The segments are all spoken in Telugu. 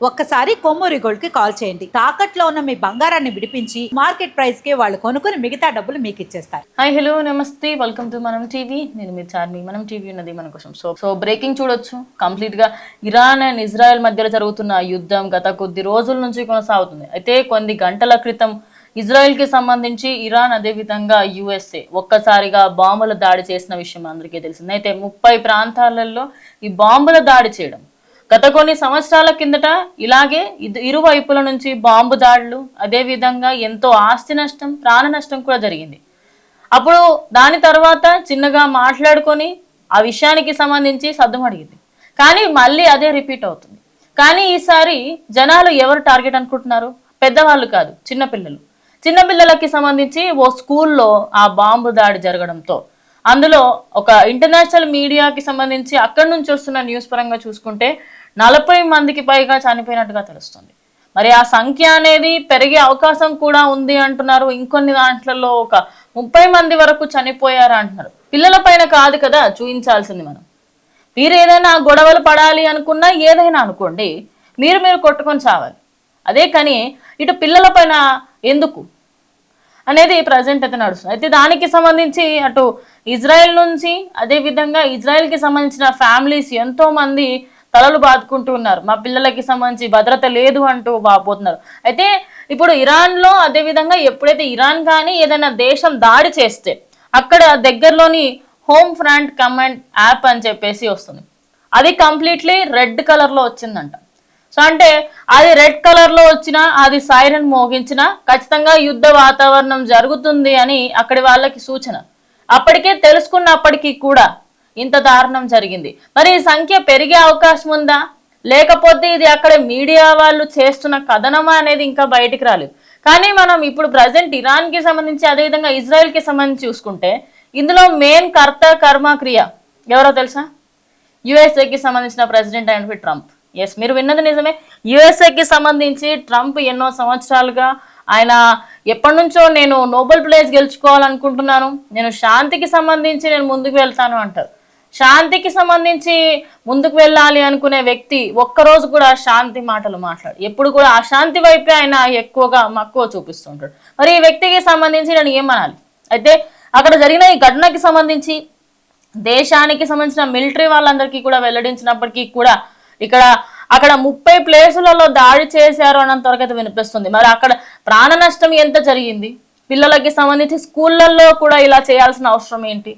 ఒక్కసారి కొమ్మూరి గోల్డ్ కి కాల్ చేయండి. తాకట్లో ఉన్న మీ బంగారాన్ని విడిపించి మార్కెట్ ప్రైస్ కి వాళ్ళు కొనుక్కుని మిగతా డబ్బులు మీకు ఇచ్చేస్తారు. హాయ్ హలో నమస్తే, వెల్కమ్ టు మనం టీవీ. నేను మీ చార్మి. మనం టీవీ ఉన్నది మన కోసం. సో బ్రేకింగ్ చూడొచ్చు. కంప్లీట్ గా ఇరాన్ అండ్ ఇజ్రాయెల్ మధ్యలో జరుగుతున్న యుద్ధం గత కొద్ది రోజుల నుంచి కొనసాగుతుంది. అయితే కొన్ని గంటల క్రితం ఇజ్రాయెల్ కి సంబంధించి ఇరాన్ అదే విధంగా యుఎస్ఏ ఒక్కసారిగా బాంబుల దాడి చేసిన విషయం అందరికీ తెలిసింది. అయితే 30 ప్రాంతాలలో ఈ బాంబుల దాడి చేయడం గత కొన్ని సంవత్సరాల కిందట ఇలాగే ఇరువైపుల నుంచి బాంబు దాడులు, అదే విధంగా ఎంతో ఆస్తి నష్టం, ప్రాణ నష్టం కూడా జరిగింది. అప్పుడు దాని తర్వాత చిన్నగా మాట్లాడుకొని ఆ విషయానికి సంబంధించి సద్దుమడిగింది. కానీ మళ్ళీ అదే రిపీట్ అవుతుంది. కానీ ఈసారి జనాలు ఎవరు టార్గెట్ అనుకుంటున్నారు? పెద్దవాళ్ళు కాదు, చిన్నపిల్లలకి సంబంధించి ఓ స్కూల్లో ఆ బాంబు దాడి జరగడంతో అందులో ఒక ఇంటర్నేషనల్ మీడియాకి సంబంధించి అక్కడి నుంచి వస్తున్న న్యూస్ పరంగా చూసుకుంటే 40 మందికి పైగా చనిపోయినట్టుగా తెలుస్తుంది. మరి ఆ సంఖ్య అనేది పెరిగే అవకాశం కూడా ఉంది అంటున్నారు. ఇంకొన్ని దాంట్లలో ఒక 30 మంది వరకు చనిపోయారు అంటున్నారు. పిల్లల పైన కాదు కదా చూయించాల్సింది మనం. మీరు ఏదైనా గొడవలు పడాలి అనుకున్నా, ఏదైనా అనుకోండి, మీరు కొట్టుకొని చావాలి. అదే కానీ ఇటు పిల్లల పైన ఎందుకు అనేది ప్రజెంట్ అయితే నడుస్తుంది. అయితే దానికి సంబంధించి అటు ఇజ్రాయెల్ నుంచి అదే విధంగా ఇజ్రాయెల్కి సంబంధించిన ఫ్యామిలీస్ ఎంతో మంది తలలు బాదుకుంటూ ఉన్నారు. మా పిల్లలకి సంబంధించి భద్రత లేదు అంటూ బాగుపోతున్నారు. అయితే ఇప్పుడు ఇరాన్లో అదే విధంగా ఎప్పుడైతే ఇరాన్ కానీ ఏదైనా దేశం దాడి చేస్తే అక్కడ దగ్గరలోని హోమ్ ఫ్రంట్ కమాండ్ యాప్ అని చెప్పేసి వస్తుంది. అది కంప్లీట్లీ రెడ్ కలర్లో వచ్చిందంట. సో అంటే అది రెడ్ కలర్లో వచ్చినా, అది సైరన్ మోగించినా ఖచ్చితంగా యుద్ధ వాతావరణం జరుగుతుంది అని అక్కడి వాళ్ళకి సూచన. అప్పటికే తెలుసుకున్నప్పటికీ కూడా ఇంత దారుణం జరిగింది. మరి ఈ సంఖ్య పెరిగే అవకాశం ఉందా, లేకపోతే ఇది అక్కడ మీడియా వాళ్ళు చేస్తున్న కథనమా అనేది ఇంకా బయటికి రాలేదు. కానీ మనం ఇప్పుడు ప్రజెంట్ ఇరాన్కి సంబంధించి అదేవిధంగా ఇజ్రాయెల్కి సంబంధించి చూసుకుంటే ఇందులో మెయిన్ కర్మ క్రియ ఎవరో తెలుసా? యుఎస్ఏకి సంబంధించిన ప్రెసిడెంట్ అయిన ట్రంప్. ఎస్, మీరు విన్నది నిజమే. యుఎస్ఏకి సంబంధించి ట్రంప్ ఎన్నో సంవత్సరాలుగా ఆయన ఎప్పటి నుంచో నేను నోబెల్ ప్రైజ్ గెలుచుకోవాలనుకుంటున్నాను, నేను శాంతికి సంబంధించి నేను ముందుకు వెళ్తాను అంటారు. శాంతికి సంబంధించి ముందుకు వెళ్ళాలి అనుకునే వ్యక్తి ఒక్కరోజు కూడా శాంతి మాటలు మాట్లాడు, ఎప్పుడు కూడా అశాంతి వైపే ఆయన ఎక్కువగా మక్కువ చూపిస్తుంటాడు. మరి ఈ వ్యక్తికి సంబంధించి నేను ఏమనాలి? అయితే అక్కడ జరిగిన ఈ ఘటనకి సంబంధించి దేశానికి సంబంధించిన మిలిటరీ వాళ్ళందరికీ కూడా వెల్లడించినప్పటికీ కూడా అక్కడ 30 ప్లేసులలో దాడి చేశారు అన్నంత వరకు అయితే వినిపిస్తుంది. మరి అక్కడ ప్రాణ నష్టం ఎంత జరిగింది? పిల్లలకి సంబంధించి స్కూళ్ళల్లో కూడా ఇలా చేయాల్సిన అవసరం ఏంటి?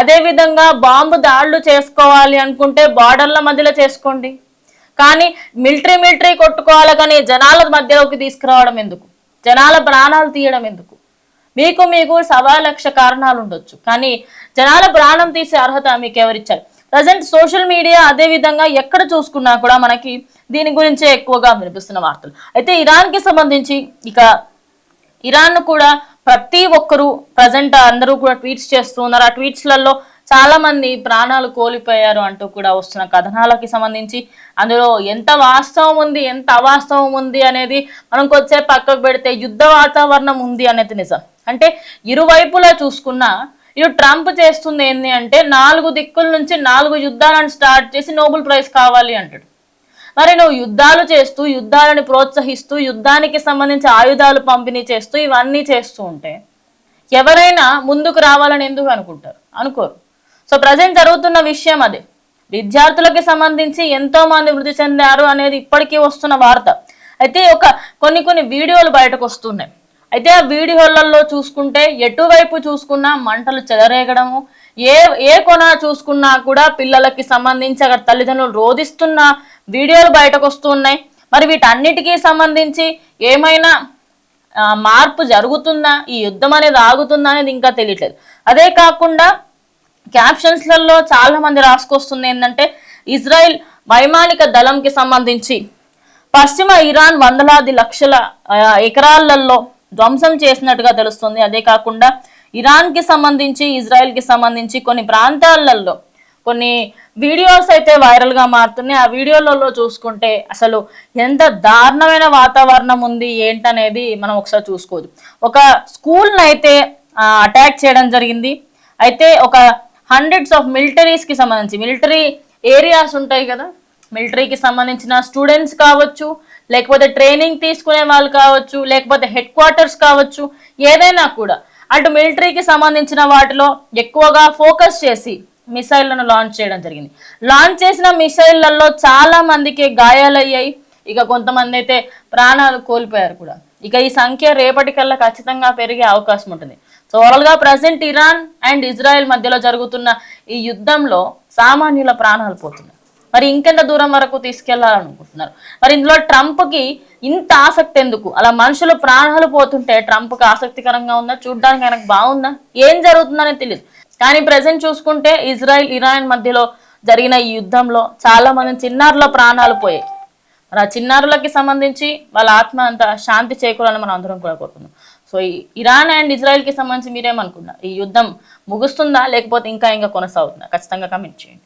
అదే విధంగా బాంబు దాడులు చేసుకోవాలి అనుకుంటే బార్డర్ల మధ్యలో చేసుకోండి, కానీ మిలిటరీ కొట్టుకోవాలి కానీ జనాల మధ్యలోకి తీసుకురావడం ఎందుకు? జనాల ప్రాణాలు తీయడం ఎందుకు? మీకు 1,00,000 కారణాలు ఉండొచ్చు, కానీ జనాల ప్రాణం తీసే అర్హత మీకు ఎవరిచ్చారు? ప్రజెంట్ సోషల్ మీడియా అదే విధంగా ఎక్కడ చూసుకున్నా కూడా మనకి దీని గురించే ఎక్కువగా వినిపిస్తున్న వార్తలు. అయితే ఇరాన్కి సంబంధించి ఇరాన్ కూడా ప్రతి ఒక్కరూ ప్రజెంట్ అందరూ కూడా ట్వీట్స్ చేస్తూ ఉన్నారు. ఆ ట్వీట్స్లలో చాలా మంది ప్రాణాలు కోల్పోయారు అంటూ కూడా వస్తున్న కథనాలకి సంబంధించి అందులో ఎంత వాస్తవం ఉంది, ఎంత అవాస్తవం ఉంది అనేది మనం కొద్దిసేపు పక్కకు పెడితే యుద్ధ వాతావరణం ఉంది అనేది నిజం. అంటే ఇరువైపులా చూసుకున్నా ఇటు ట్రంప్ చేస్తుంది ఏంటి అంటే 4 దిక్కుల నుంచి 4 యుద్ధాలను స్టార్ట్ చేసి నోబెల్ ప్రైజ్ కావాలి అంటాడు. మరి నువ్వు యుద్ధాలు చేస్తూ, యుద్ధాలను ప్రోత్సహిస్తూ, యుద్ధానికి సంబంధించి ఆయుధాలు పంపిణీ చేస్తూ ఇవన్నీ చేస్తూ ఉంటే ఎవరైనా ముందుకు రావాలని ఎందుకు అనుకోరు. సో ప్రజెంట్ జరుగుతున్న విషయం అదే. విద్యార్థులకి సంబంధించి ఎంతో మంది మృతి చెందారు అనేది ఇప్పటికీ వస్తున్న వార్త. అయితే కొన్ని వీడియోలు బయటకు వస్తున్నాయి. అయితే ఆ వీడియోలలో చూసుకుంటే ఎటువైపు చూసుకున్నా మంటలు చెలరేగడము, ఏ కొన చూసుకున్నా కూడా పిల్లలకి సంబంధించి అక్కడ తల్లిదండ్రులు రోధిస్తున్న వీడియోలు బయటకు వస్తున్నాయి. మరి వీటన్నిటికీ సంబంధించి ఏమైనా మార్పు జరుగుతుందా, ఈ యుద్ధం అనేది ఆగుతుందా అనేది ఇంకా తెలియట్లేదు. అదే కాకుండా క్యాప్షన్స్లలో చాలా మంది రాసుకొస్తుంది ఏంటంటే ఇజ్రాయెల్ వైమానిక దళంకి సంబంధించి పశ్చిమ ఇరాన్ వందలాది లక్షల ఎకరాలలో ధ్వంసం చేసినట్టుగా తెలుస్తుంది. అదే కాకుండా ఇరాన్కి సంబంధించి ఇజ్రాయెల్కి సంబంధించి కొన్ని ప్రాంతాలలో కొన్ని వీడియోస్ అయితే వైరల్గా మారుతున్నాయి. ఆ వీడియోలలో చూసుకుంటే అసలు ఎంత దారుణమైన వాతావరణం ఉంది ఏంటనేది మనం ఒకసారి చూసుకోవచ్చు. ఒక స్కూల్ని అయితే అటాక్ చేయడం జరిగింది. అయితే ఒక హండ్రెడ్స్ ఆఫ్ మిలిటరీస్కి సంబంధించి మిలిటరీ ఏరియాస్ ఉంటాయి కదా, మిలిటరీకి సంబంధించిన స్టూడెంట్స్ కావచ్చు, లేకపోతే ట్రైనింగ్ తీసుకునే వాళ్ళు కావచ్చు, లేకపోతే హెడ్ క్వార్టర్స్ కావచ్చు, ఏదైనా కూడా అటు మిలిటరీకి సంబంధించిన వాటిలో ఎక్కువగా ఫోకస్ చేసి మిసైళ్లను లాంచ్ చేయడం జరిగింది. లాంచ్ చేసిన మిసైళ్లలో చాలా మందికి గాయాలయ్యాయి. ఇక కొంతమంది అయితే ప్రాణాలు కోల్పోయారు కూడా. ఇక ఈ సంఖ్య రేపటికల్లా ఖచ్చితంగా పెరిగే అవకాశం ఉంటుంది. సో ఓవరాల్ గా ప్రజెంట్ ఇరాన్ అండ్ ఇజ్రాయెల్ మధ్యలో జరుగుతున్న ఈ యుద్ధంలో సామాన్యుల ప్రాణాలు పోతున్నాయి. మరి ఇంకెంత దూరం వరకు తీసుకెళ్లాలనుకుంటున్నారు? మరి ఇందులో ట్రంప్కి ఇంత ఆసక్తి ఎందుకు? అలా మనుషులు ప్రాణాలు పోతుంటే ట్రంప్కి ఆసక్తికరంగా ఉందా? చూడ్డానికి ఆయనకు బాగుందా? ఏం జరుగుతుందనే తెలియదు. కానీ ప్రజెంట్ చూసుకుంటే ఇజ్రాయెల్ ఇరాన్ మధ్యలో జరిగిన ఈ యుద్ధంలో చాలా మంది చిన్నారుల ప్రాణాలు పోయాయి. మరి ఆ చిన్నారులకి సంబంధించి వాళ్ళ ఆత్మ అంత శాంతి చేకూరాలని మనం అందరం కూడా కోరుకుందాం. సో ఈ ఇరాన్ అండ్ ఇజ్రాయెల్కి సంబంధించి మీరేమనుకున్నారు? ఈ యుద్ధం ముగుస్తుందా లేకపోతే ఇంకా కొనసాగుతుందా? ఖచ్చితంగా కమెంట్ చేయండి.